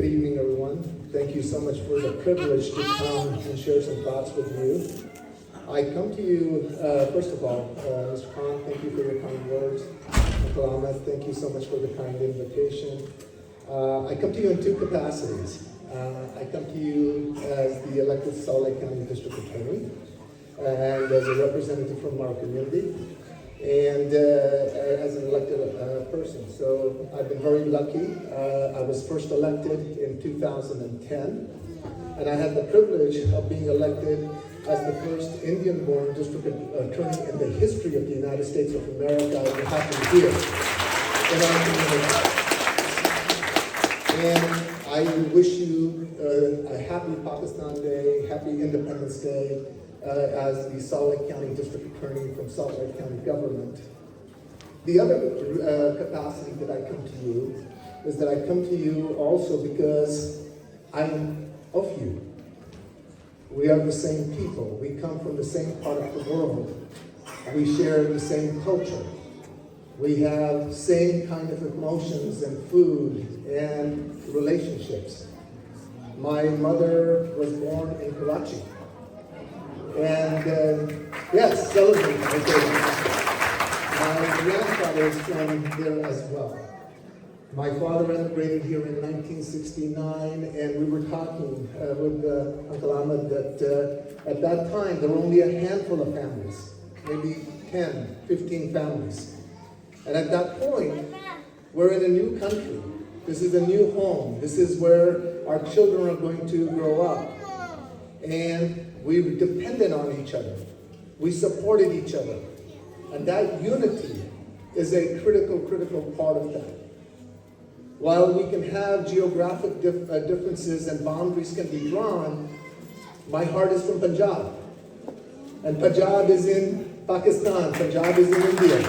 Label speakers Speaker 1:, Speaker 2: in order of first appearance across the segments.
Speaker 1: Good evening, everyone. Thank you so much for the privilege to come and share some thoughts with you. I come to you, first of all, Mr. Khan, thank you for your kind words. Uncle Ahmed, thank you so much for the kind invitation. I come to you in two capacities. I come to you as the elected Salt Lake County District Attorney and as a representative from our community and as an elected person. So I've been very lucky. I was first elected in 2010, and I had the privilege of being elected as the first Indian-born district attorney in the history of the United States of America, who happened here in our community. And I wish you a happy Pakistan Day, happy Independence Day, as the Salt Lake County District Attorney from Salt Lake County government. The other capacity that I come to you is that I come to you also because I'm of you. We are the same people. We come from the same part of the world. We share the same culture. We have same kind of emotions and food and relationships. My mother was born in Karachi. And yes, celebrate my day. My grandfather is from there as well. My father immigrated here in 1969, and we were talking with Uncle Ahmed that at that time there were only a handful of families, maybe 10, 15 families. And at that point, we're in a new country. This is a new home. This is where our children are going to grow up. And we depended on each other. We supported each other. And that unity is a critical part of that. While we can have geographic differences and boundaries can be drawn, my heart is from Punjab. And Punjab is in Pakistan. Punjab is in India.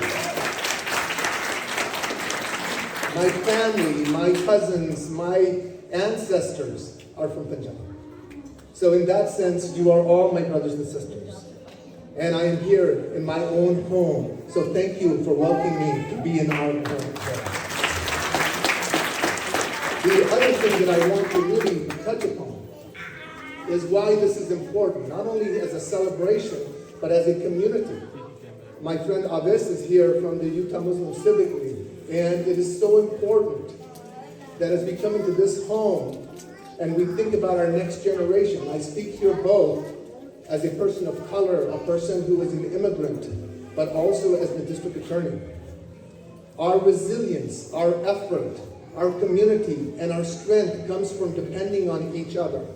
Speaker 1: My family, my cousins, my ancestors are from Punjab. So in that sense, you are all my brothers and sisters. And I am here in my own home. So thank you for welcoming me to be in our home today. The other thing that I want to really touch upon is why this is important, not only as a celebration, but as a community. My friend Abbas is here from the Utah Muslim Civic League, and it is so important that as we come into this home and we think about our next generation, I speak here both as a person of color, a person who is an immigrant, but also as the district attorney. Our resilience, our effort, our community, and our strength comes from depending on each other.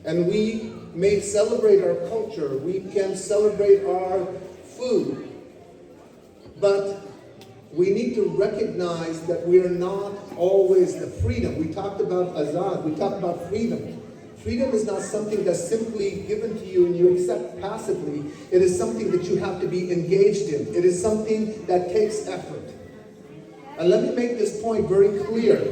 Speaker 1: And we may celebrate our culture, we can celebrate our food, but we need to recognize that we are not always the freedom. We talked about azad, we talked about freedom. Freedom is not something that's simply given to you and you accept passively. It is something that you have to be engaged in. It is something that takes effort. And let me make this point very clear.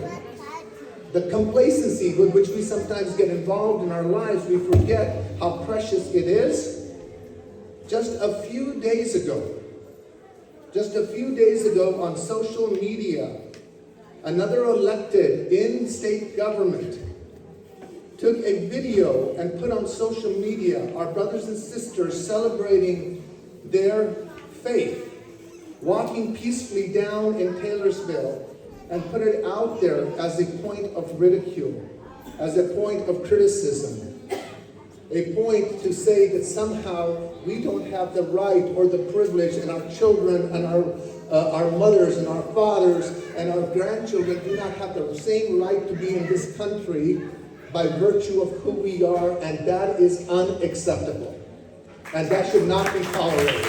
Speaker 1: The complacency with which we sometimes get involved in our lives, we forget how precious it is. Just a few days ago on social media, another elected in state government took a video and put on social media our brothers and sisters celebrating their faith, walking peacefully down in Taylorsville, and put it out there as a point of ridicule, as a point of criticism, a point to say that somehow we don't have the right or the privilege, and our children and our mothers and our fathers and our grandchildren do not have the same right to be in this country by virtue of who we are, and that is unacceptable. And that should not be tolerated.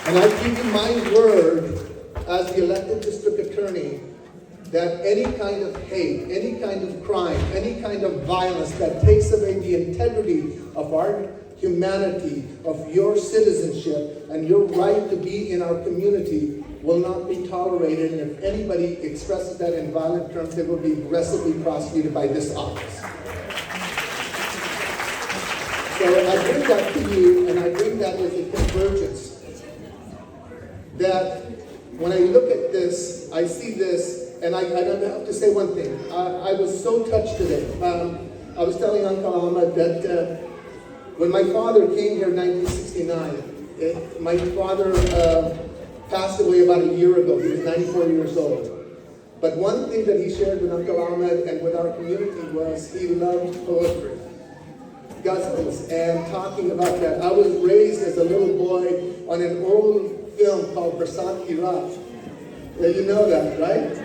Speaker 1: And I give you my word as the elected district attorney that any kind of hate, any kind of crime, any kind of violence that takes away the integrity of our humanity, of your citizenship, and your right to be in our community will not be tolerated. And if anybody expresses that in violent terms, they will be aggressively prosecuted by this office. So I bring that to you, and I bring that as a convergence. That when I look at this, I see this and I have to say one thing. I was so touched today. I was telling Uncle Ahmed that when my father came here in 1969, my father passed away about a year ago. He was 94 years old. But one thing that he shared with Uncle Ahmed and with our community was he loved poetry, gospels, and talking about that. I was raised as a little boy on an old film called Barsat Ki Raat. You know that, right?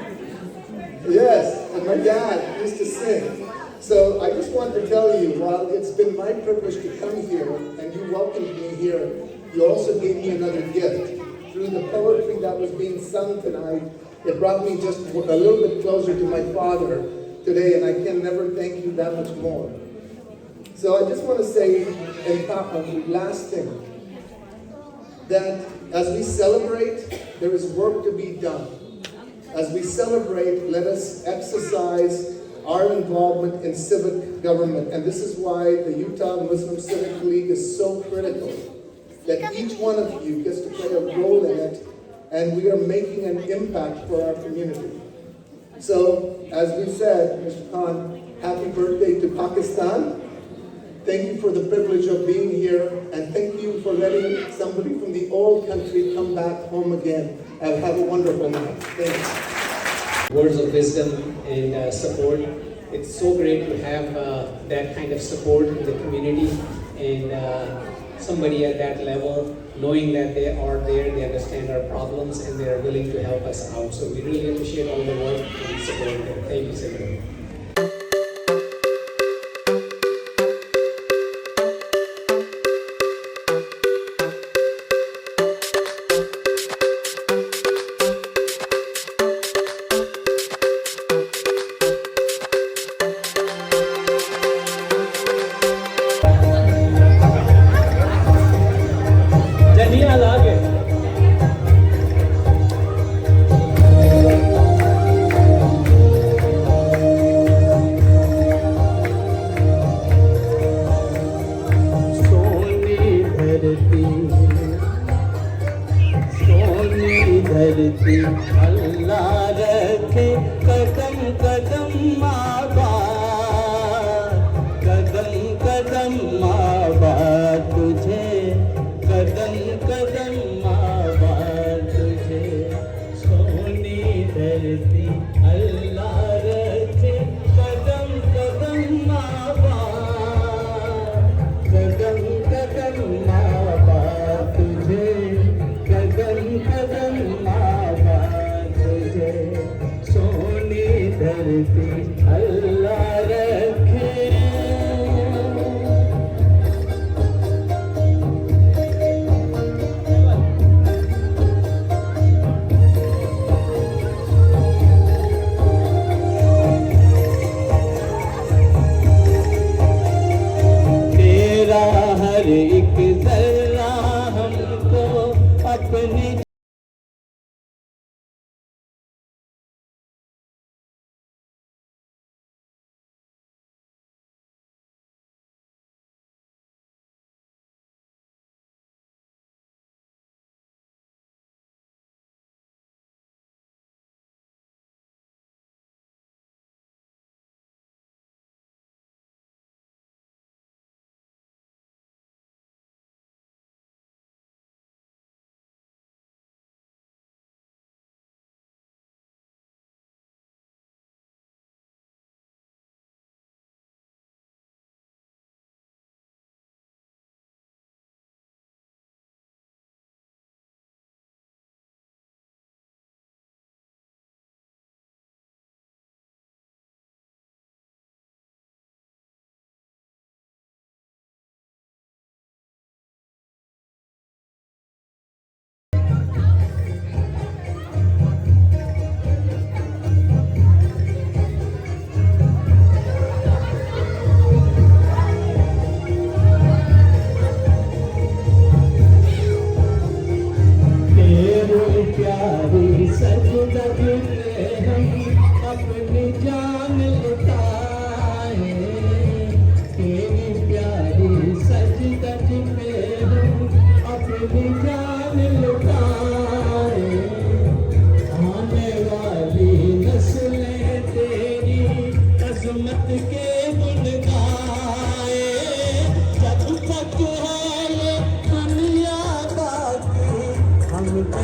Speaker 1: Yes, and my dad used to sing. So I just want to tell you, while it's been my privilege to come here, and you welcomed me here, you also gave me another gift. Through the poetry that was being sung tonight, it brought me just a little bit closer to my father today, and I can never thank you that much more. So I just want to say, in last thing, that as we celebrate, there is work to be done. As we celebrate, let us exercise our involvement in civic government. And this is why the Utah Muslim Civic League is so critical, that each one of you gets to play a role in it, and we are making an impact for our community. So, as we said, Mr. Khan, happy birthday to Pakistan. Thank you for the privilege of being here, and thank you for letting somebody from the old country come back home again. And have a wonderful night. Thanks.
Speaker 2: Words of wisdom and support. It's so great to have that kind of support in the community, and somebody at that level, knowing that they are there, they understand our problems, and they are willing to help us out. So we really appreciate all the work and support there. Thank you so much.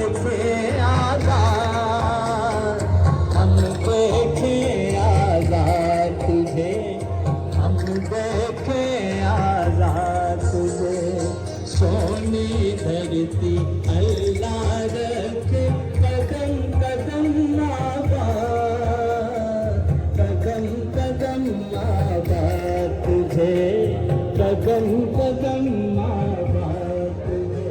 Speaker 3: देखे आजाद, हम देखे आजाद तुझे, हम देखे आजाद तुझे। सोनी धरती अल्लाह रखे कदम कदम आबाद, कदम कदम आबाद तुझे, कदम कदम आबाद तुझे।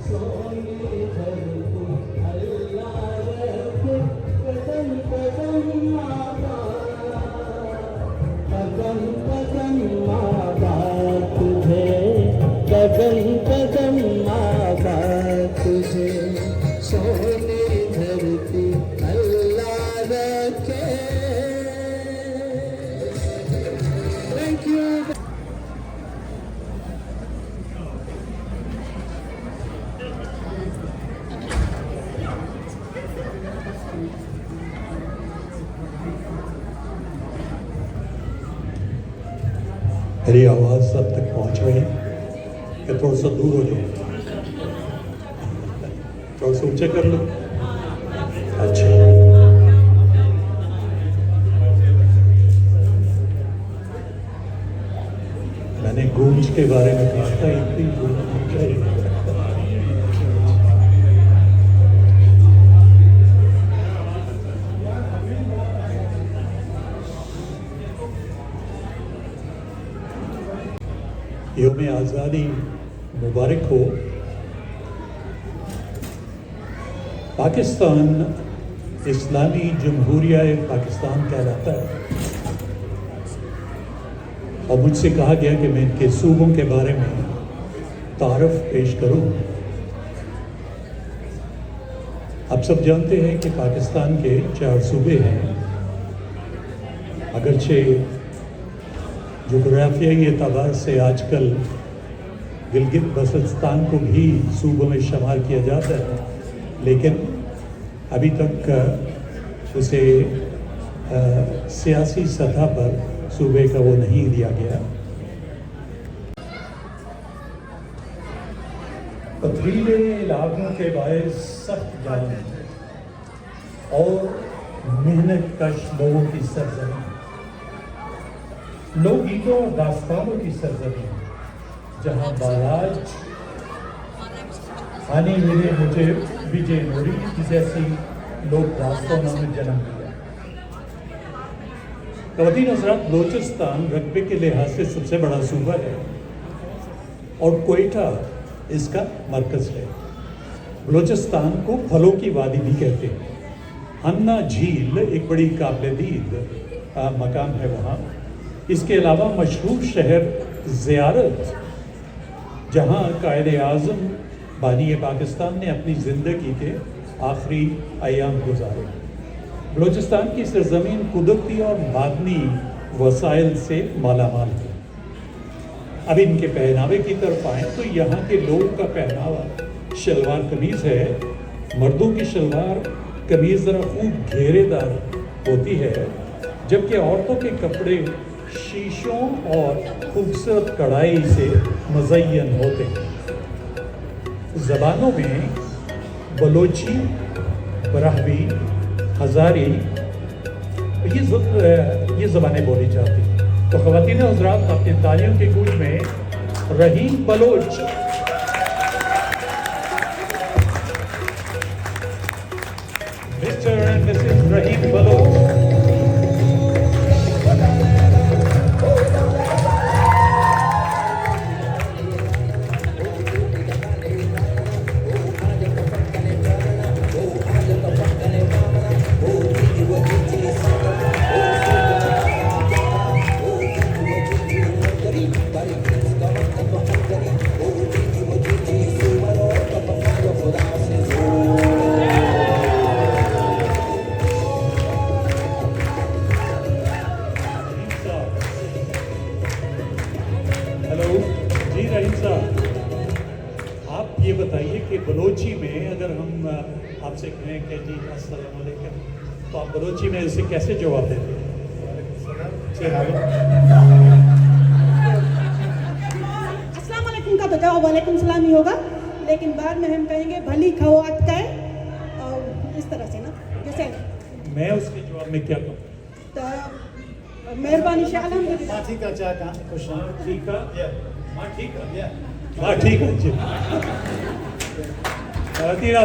Speaker 3: सोनी धरती अल्लाह रखे कदम कदम आबाद, कदम कदम आबाद तुझे, कदम कदम आबाद तुझे। सोनी धरती अल्लाह रखे। Thank you.
Speaker 4: मेरी आवाज़ सब तक पहुंच रही है कि थोड़ा सा दूर हो जाए, थोड़ा सा ऊंचे कर लो। अच्छा, मैंने गूंज के बारे में कहा था, इतनी गूंज चाहिए। यौम आज़ादी मुबारक हो। पाकिस्तान इस्लामी जमहूरिया पाकिस्तान कहलाता है और मुझसे कहा गया कि मैं इनके सूबों के बारे में तारफ़ पेश करूं। आप सब जानते हैं कि पाकिस्तान के 4 सूबे हैं। अगरचे जोग्राफियाई एतबार से आजकल गिलगित बल्तिस्तान को भी सूबों में शुमार किया जाता है, लेकिन अभी तक उसे सियासी सतह पर सूबे का वो नहीं दिया गया। पथरीले इलाकों के बायस सख्त जान और मेहनत कश लोगों की सरजमी, लोकगीतों और दास्तानों की सरजमी, जहाँ बाराज आने मिले मुझे विजय नूरी जैसी लोक दास्तानों में जन्म लिया। ख़वातीन हज़रात, बलोचिस्तान रकबे के लिहाज से सबसे बड़ा सूबा है और कोयटा इसका मरकज़ है। बलोचिस्तान को फलों की वादी भी कहते हैं। अन्ना झील एक बड़ी काबिल-ए-दीद मकाम है वहाँ। इसके अलावा मशहूर शहर ज़ियारत, जहाँ कायद-ए-आज़म बानी पाकिस्तान ने अपनी ज़िंदगी के आखिरी अयाम गुजारे। बलोचिस्तान की सरज़मीन कुदरती और मादनी वसाइल से मालामाल है। अब इनके पहनावे की तरफ आएँ तो यहाँ के लोगों का पहनावा शलवार कमीज़ है। मर्दों की शलवार कमीज़ ज़रा खूब घेरेदार होती है, जबकि औरतों के कपड़े शीशों और खूबसूरत कढ़ाई से मुज़य्यन होते हैं। ज़बानों में बलोची, बराहवी, हज़ारी ये ज़बानें बोली जाती हैं। तो ख़वातीन हज़रात, अपनी तालियों की गूंज में Rahim Baloch, Mr and Mrs Rahim Baloch. Balochi में अगर हम आपसे कहें कि जी अस्सलाम वालेकुम, तो आप बलोची में इसे कैसे जवाब देते हैं?
Speaker 5: अस्सलाम वालेकुम का तो जवाब वालेकुम सलाम ही होगा। लेकिन बाद में हम कहेंगे भली खवात का और इस तरह से ना जैसे
Speaker 4: मैं उसके जवाब में क्या कहूँ?
Speaker 5: तो मेहरबानी शालम
Speaker 6: ठीक है चाह का क्वेश्चन
Speaker 4: ठीक है, हाँ ठीक है,
Speaker 6: या
Speaker 4: हाँ ठीक है जी। तीन